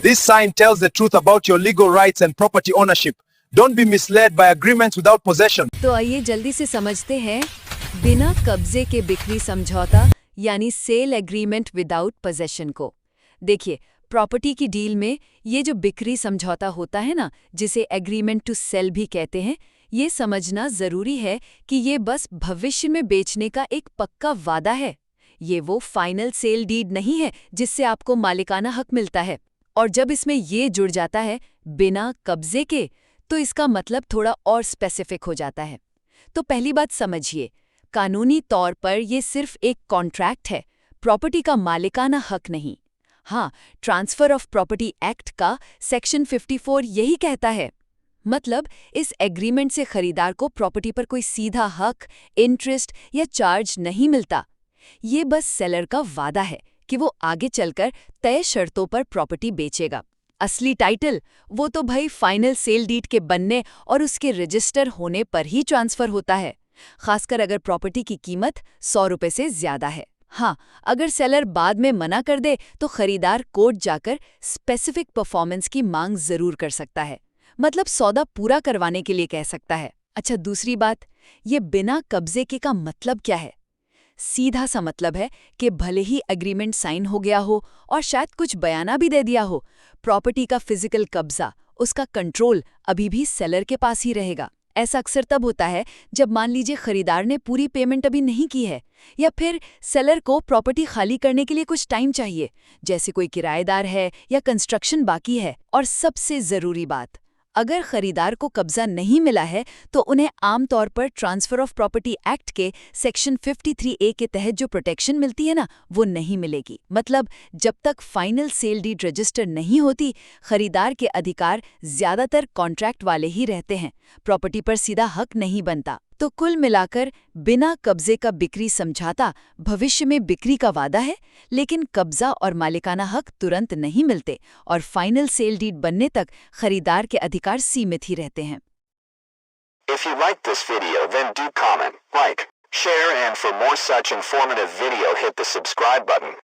This sign tells the truth about your legal rights and property ownership. Don't be misled by agreements without possession. तो आइए जल्दी से समझते हैं बिना कब्जे के बिक्री समझौता यानी सेल एग्रीमेंट विदाउट पोजेशन को। देखिए, प्रॉपर्टी की डील में ये जो बिक्री समझौता होता है ना, जिसे एग्रीमेंट टू सेल भी कहते हैं, ये समझना जरूरी है कि ये बस भविष्य में बेचने का एक पक्का वादा है। ये वो फाइनल सेल डीड नहीं है जिससे आपको मालिकाना हक मिलता है। और जब इसमें ये जुड़ जाता है बिना कब्जे के, तो इसका मतलब थोड़ा और स्पेसिफिक हो जाता है। तो पहली बात समझिए, कानूनी तौर पर यह सिर्फ एक कॉन्ट्रैक्ट है, प्रॉपर्टी का मालिकाना हक नहीं। हाँ, ट्रांसफर ऑफ प्रॉपर्टी एक्ट का सेक्शन 54 यही कहता है। मतलब इस एग्रीमेंट से खरीदार को प्रॉपर्टी पर कोई सीधा हक, इंटरेस्ट या चार्ज नहीं मिलता। ये बस सेलर का वादा है कि वो आगे चलकर तय शर्तों पर प्रॉपर्टी बेचेगा। असली टाइटल वो तो भाई फाइनल सेल डीड के बनने और उसके रजिस्टर होने पर ही ट्रांसफर होता है, खासकर अगर प्रॉपर्टी की कीमत 100 रुपये से ज्यादा है। हाँ, अगर सेलर बाद में मना कर दे तो खरीदार कोर्ट जाकर स्पेसिफिक परफॉर्मेंस की मांग जरूर कर सकता है, मतलब सौदा पूरा करवाने के लिए कह सकता है। अच्छा, दूसरी बात, ये बिना कब्जे के का मतलब क्या है? सीधा सा मतलब है कि भले ही एग्रीमेंट साइन हो गया हो और शायद कुछ बयाना भी दे दिया हो, प्रॉपर्टी का फिजिकल कब्जा, उसका कंट्रोल अभी भी सेलर के पास ही रहेगा। ऐसा अक्सर तब होता है जब मान लीजिए खरीदार ने पूरी पेमेंट अभी नहीं की है, या फिर सेलर को प्रॉपर्टी खाली करने के लिए कुछ टाइम चाहिए, जैसे कोई किराएदार है या कंस्ट्रक्शन बाकी है। और सबसे ज़रूरी बात, अगर खरीदार को कब्जा नहीं मिला है तो उन्हें आमतौर पर ट्रांसफर ऑफ प्रॉपर्टी एक्ट के सेक्शन 53A के तहत जो प्रोटेक्शन मिलती है ना, वो नहीं मिलेगी। मतलब जब तक फाइनल सेल डीड रजिस्टर नहीं होती, खरीदार के अधिकार ज्यादातर कॉन्ट्रैक्ट वाले ही रहते हैं, प्रॉपर्टी पर सीधा हक नहीं बनता। तो कुल मिलाकर बिना कब्जे का बिक्री समझौता भविष्य में बिक्री का वादा है, लेकिन कब्जा और मालिकाना हक तुरंत नहीं मिलते और फाइनल सेल डीड बनने तक खरीदार के अधिकार सीमित ही रहते हैं। If you like this video, then do comment, like, share, and for more such informative video hit the subscribe button.